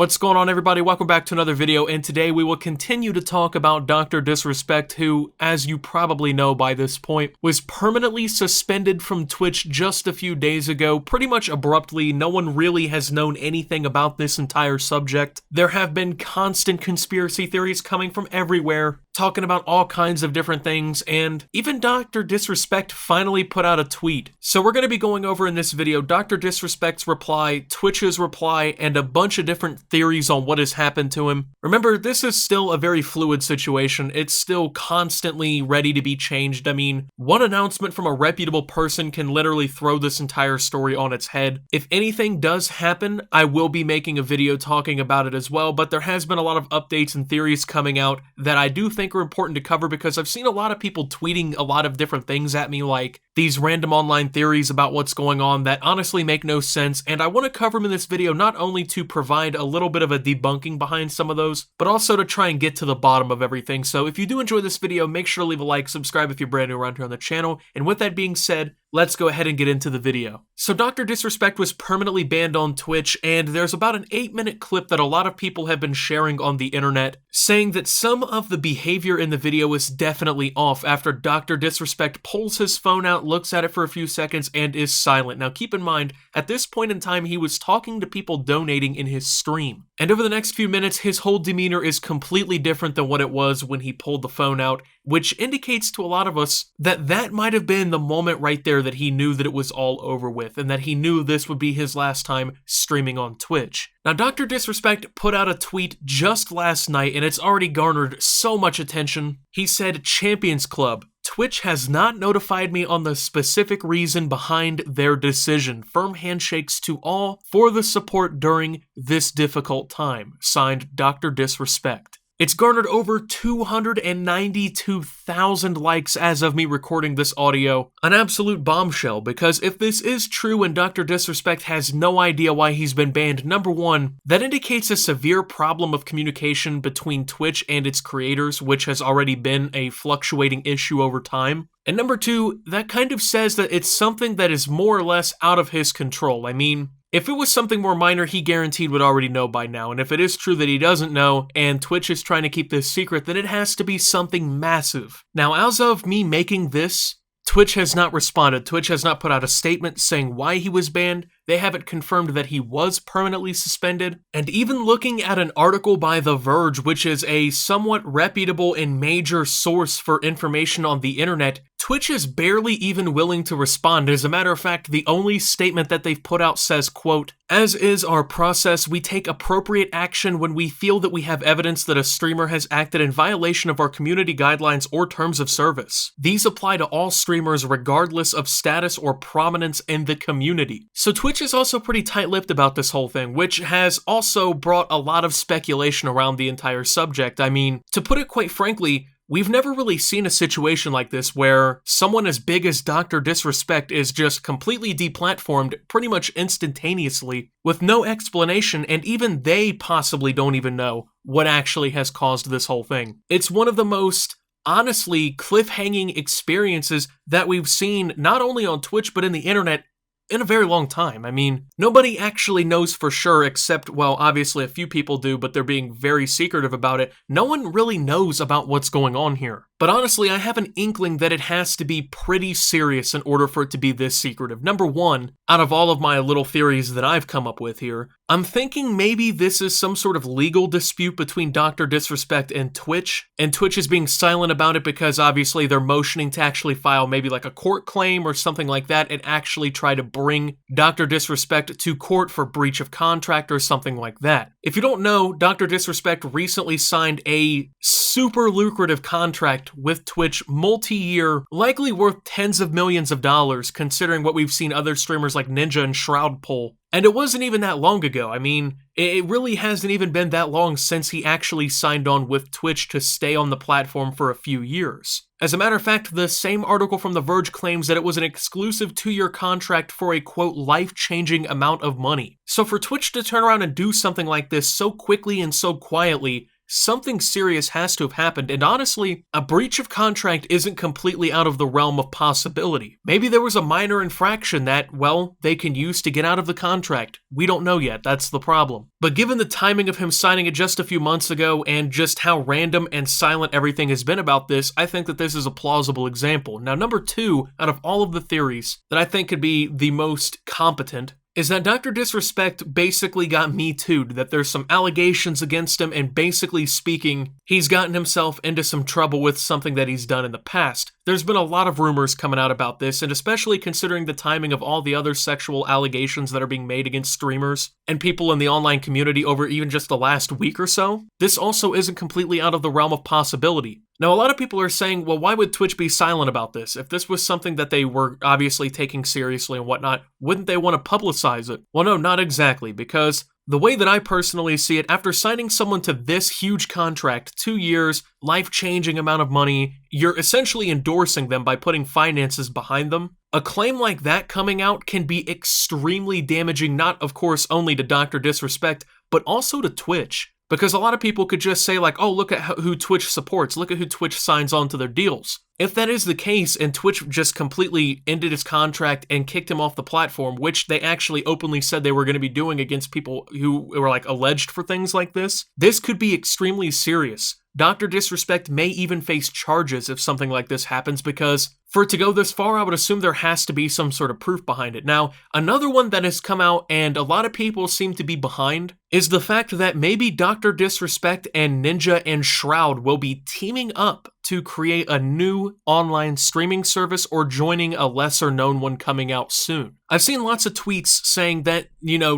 What's going on, everybody? Welcome back to another video, and today we will continue to talk about Dr. Disrespect, who, as you probably know by this point, was permanently suspended from Twitch just a few days ago, pretty much abruptly. No one really has known anything about this entire subject. There have been constant conspiracy theories coming from everywhere, talking about all kinds of different things, and even Dr. Disrespect finally put out a tweet. So we're going to be going over in this video Dr. Disrespect's reply, Twitch's reply, and a bunch of different theories on what has happened to him. Remember, this is still a very fluid situation. It's still constantly ready to be changed. I mean, one announcement from a reputable person can literally throw this entire story on its head. If anything does happen, I will be making a video talking about it as well, but there has been a lot of updates and theories coming out that I do think are important to cover, because I've seen a lot of people tweeting a lot of different things at me, like these random online theories about what's going on that honestly make no sense, and I want to cover them in this video not only to provide a little bit of a debunking behind some of those, but also to try and get to the bottom of everything. So if you do enjoy this video, make sure to leave a like, subscribe if you're brand new around here on the channel, and with that being said, let's go ahead and get into the video. So Dr. Disrespect was permanently banned on Twitch, and there's about an 8-minute clip that a lot of people have been sharing on the internet, saying that some of the behavior in the video is definitely off after Dr. Disrespect pulls his phone out, looks at it for a few seconds, and is silent. Now keep in mind, at this point in time, he was talking to people donating in his stream. And over the next few minutes, his whole demeanor is completely different than what it was when he pulled the phone out, which indicates to a lot of us that that might have been the moment right there that he knew that it was all over with, and that he knew this would be his last time streaming on Twitch. Now, Dr. Disrespect put out a tweet just last night, and it's already garnered so much attention. He said, "Champions Club. Twitch has not notified me on the specific reason behind their decision. Firm handshakes to all for the support during this difficult time. Signed, Dr. Disrespect." It's garnered over 292,000 likes as of me recording this audio. An absolute bombshell, because if this is true and Dr. Disrespect has no idea why he's been banned, number one, that indicates a severe problem of communication between Twitch and its creators, which has already been a fluctuating issue over time. And number two, that kind of says that it's something that is more or less out of his control. I mean, if it was something more minor, he guaranteed would already know by now, and if it is true that he doesn't know, and Twitch is trying to keep this secret, then it has to be something massive. Now, as of me making this, Twitch has not responded. Twitch has not put out a statement saying why he was banned. They haven't confirmed that he was permanently suspended. And even looking at an article by The Verge, which is a somewhat reputable and major source for information on the internet, Twitch is barely even willing to respond. As a matter of fact, the only statement that they've put out says, quote, "As is our process, we take appropriate action when we feel that we have evidence that a streamer has acted in violation of our community guidelines or terms of service. These apply to all streamers regardless of status or prominence in the community." So Twitch is also pretty tight-lipped about this whole thing, which has also brought a lot of speculation around the entire subject. I mean, to put it quite frankly, we've never really seen a situation like this where someone as big as Dr. Disrespect is just completely deplatformed pretty much instantaneously with no explanation, and even they possibly don't even know what actually has caused this whole thing. It's one of the most, honestly, cliffhanging experiences that we've seen not only on Twitch but in the internet in a very long time. I mean, nobody actually knows for sure except, well, obviously a few people do, but they're being very secretive about it. No one really knows about what's going on here. But honestly, I have an inkling that it has to be pretty serious in order for it to be this secretive. Number one, out of all of my little theories that I've come up with here, I'm thinking maybe this is some sort of legal dispute between Dr. Disrespect and Twitch is being silent about it because obviously they're motioning to actually file maybe like a court claim or something like that and actually try to bring Dr. Disrespect to court for breach of contract or something like that. If you don't know, Dr. Disrespect recently signed a super lucrative contract with Twitch, multi-year, likely worth tens of millions of dollars considering what we've seen other streamers like Ninja and Shroud pull. And it wasn't even that long ago. I mean, it really hasn't even been that long since he actually signed on with Twitch to stay on the platform for a few years. As a matter of fact, the same article from The Verge claims that it was an exclusive 2-year contract for a, quote, life-changing amount of money. So for Twitch to turn around and do something like this so quickly and so quietly something serious has to have happened, and honestly, a breach of contract isn't completely out of the realm of possibility. Maybe there was a minor infraction that, well, they can use to get out of the contract. We don't know yet, that's the problem. But given the timing of him signing it just a few months ago and just how random and silent everything has been about this, I think that this is a plausible example. Now, number 2, out of all of the theories that I think could be the most competent, is that Dr. Disrespect basically got Me Too'd, that there's some allegations against him, and basically speaking, he's gotten himself into some trouble with something that he's done in the past. There's been a lot of rumors coming out about this, and especially considering the timing of all the other sexual allegations that are being made against streamers and people in the online community over even just the last week or so, this also isn't completely out of the realm of possibility. Now, a lot of people are saying, well, why would Twitch be silent about this? If this was something that they were obviously taking seriously and whatnot, wouldn't they want to publicize it? Well, no, not exactly, because the way that I personally see it, after signing someone to this huge contract, 2 years, life-changing amount of money, you're essentially endorsing them by putting finances behind them. A claim like that coming out can be extremely damaging, not, of course, only to Dr. Disrespect, but also to Twitch. Because a lot of people could just say like, oh, look at who Twitch supports, look at who Twitch signs on to their deals. If that is the case and Twitch just completely ended his contract and kicked him off the platform, which they actually openly said they were going to be doing against people who were like alleged for things like this could be extremely serious. Dr. Disrespect may even face charges if something like this happens, because for it to go this far, I would assume there has to be some sort of proof behind it. Now, another one that has come out and a lot of people seem to be behind is the fact that maybe Dr. Disrespect and Ninja and Shroud will be teaming up to create a new online streaming service or joining a lesser known one coming out soon. I've seen lots of tweets saying that,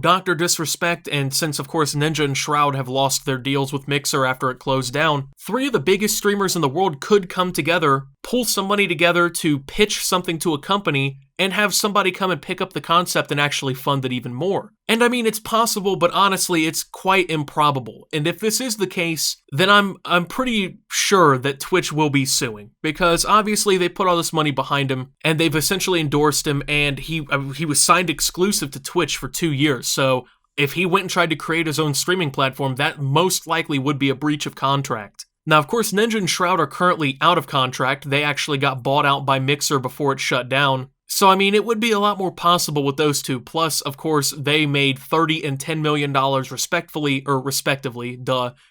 Dr. Disrespect, and since of course Ninja and Shroud have lost their deals with Mixer after it closed down, 3 of the biggest streamers in the world could come together, pull some money together to pitch something to a company, and have somebody come and pick up the concept and actually fund it even more. And I mean, it's possible, but honestly, it's quite improbable. And if this is the case, then I'm pretty sure that Twitch will be suing, because obviously they put all this money behind him and they've essentially endorsed him, and he was signed exclusive to Twitch for 2 years. So if he went and tried to create his own streaming platform, that most likely would be a breach of contract. Now, of course, Ninja and Shroud are currently out of contract. They actually got bought out by Mixer before it shut down. So, I mean, it would be a lot more possible with those two. Plus, of course, they made $30 and $10 million respectively,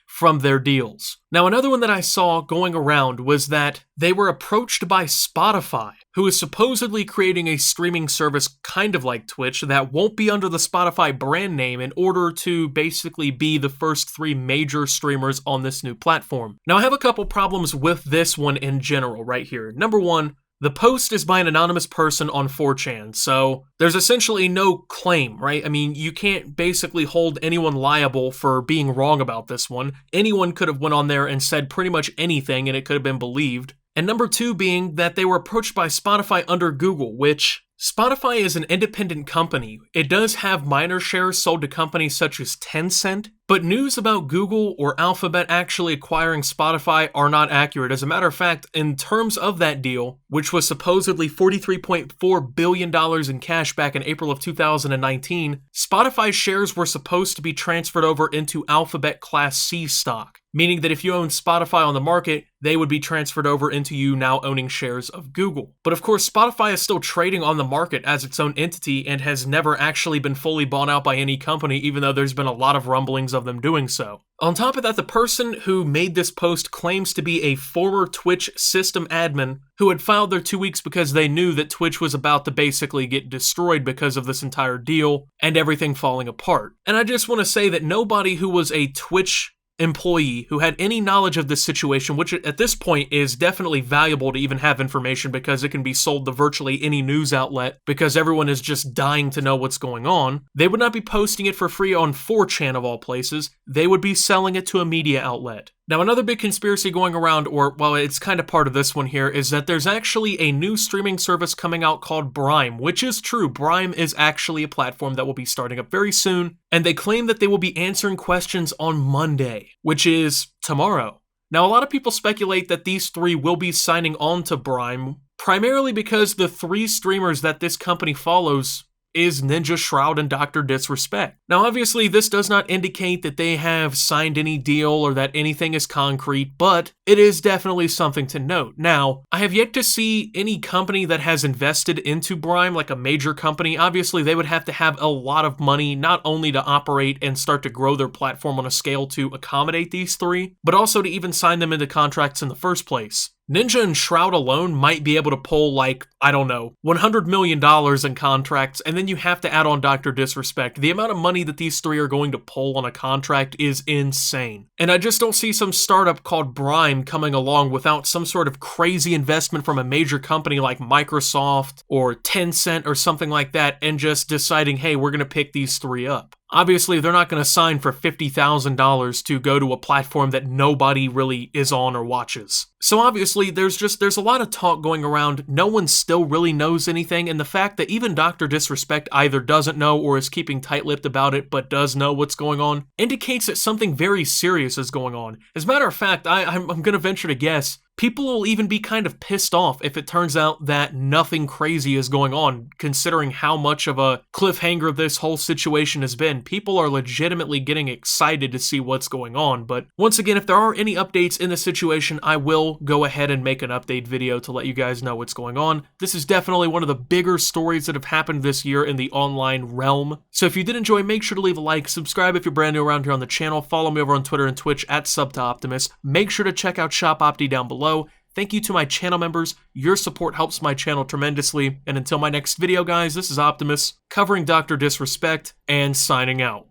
from their deals. Now, another one that I saw going around was that they were approached by Spotify, who is supposedly creating a streaming service kind of like Twitch that won't be under the Spotify brand name in order to basically be the first 3 major streamers on this new platform. Now, I have a couple problems with this one in general right here. Number 1, the post is by an anonymous person on 4chan, so there's essentially no claim, right? I mean, you can't basically hold anyone liable for being wrong about this one. Anyone could have went on there and said pretty much anything and it could have been believed. And number 2 being that they were approached by Spotify under Google, which Spotify is an independent company. It does have minor shares sold to companies such as Tencent, but news about Google or Alphabet actually acquiring Spotify are not accurate. As a matter of fact, in terms of that deal, which was supposedly $43.4 billion in cash back in April of 2019, Spotify's shares were supposed to be transferred over into Alphabet Class C stock, meaning that if you own Spotify on the market, they would be transferred over into you now owning shares of Google. But of course, Spotify is still trading on the market as its own entity and has never actually been fully bought out by any company, even though there's been a lot of rumblings of them doing so. On top of that, the person who made this post claims to be a former Twitch system admin who had filed their 2 weeks because they knew that Twitch was about to basically get destroyed because of this entire deal and everything falling apart. And I just want to say that nobody who was a Twitch employee who had any knowledge of this situation, which at this point is definitely valuable to even have information because it can be sold to virtually any news outlet because everyone is just dying to know what's going on, they would not be posting it for free on 4chan of all places. They would be selling it to a media outlet. Now, another big conspiracy going around, or, well, it's kind of part of this one here, is that there's actually a new streaming service coming out called Brime, which is true. Brime is actually a platform that will be starting up very soon, and they claim that they will be answering questions on Monday, which is tomorrow. Now, a lot of people speculate that these 3 will be signing on to Brime, primarily because the 3 streamers that this company follows, is Ninja Shroud and Dr. Disrespect. Now, obviously, this does not indicate that they have signed any deal or that anything is concrete, but it is definitely something to note. Now, I have yet to see any company that has invested into Brime, like a major company. Obviously, they would have to have a lot of money, not only to operate and start to grow their platform on a scale to accommodate these three, but also to even sign them into contracts in the first place. Ninja and Shroud alone might be able to pull like, I don't know, $100 million in contracts, and then you have to add on Dr. Disrespect. The amount of money that these three are going to pull on a contract is insane. And I just don't see some startup called Brime coming along without some sort of crazy investment from a major company like Microsoft or Tencent or something like that and just deciding, hey, we're going to pick these three up. Obviously, they're not going to sign for $50,000 to go to a platform that nobody really is on or watches. So obviously, there's a lot of talk going around. No one still really knows anything, and the fact that even Dr. Disrespect either doesn't know or is keeping tight-lipped about it but does know what's going on indicates that something very serious is going on. As a matter of fact, I'm going to venture to guess people will even be kind of pissed off if it turns out that nothing crazy is going on, considering how much of a cliffhanger this whole situation has been. People are legitimately getting excited to see what's going on, but once again, if there are any updates in the situation, I will go ahead and make an update video to let you guys know what's going on. This is definitely one of the bigger stories that have happened this year in the online realm. So if you did enjoy, make sure to leave a like, subscribe if you're brand new around here on the channel, follow me over on Twitter and Twitch at @SubToOptimus. Make sure to check out Shop Opti down below. Thank you to my channel members. Your support helps my channel tremendously. And until my next video, guys, this is Optimus, covering Dr. Disrespect, and signing out.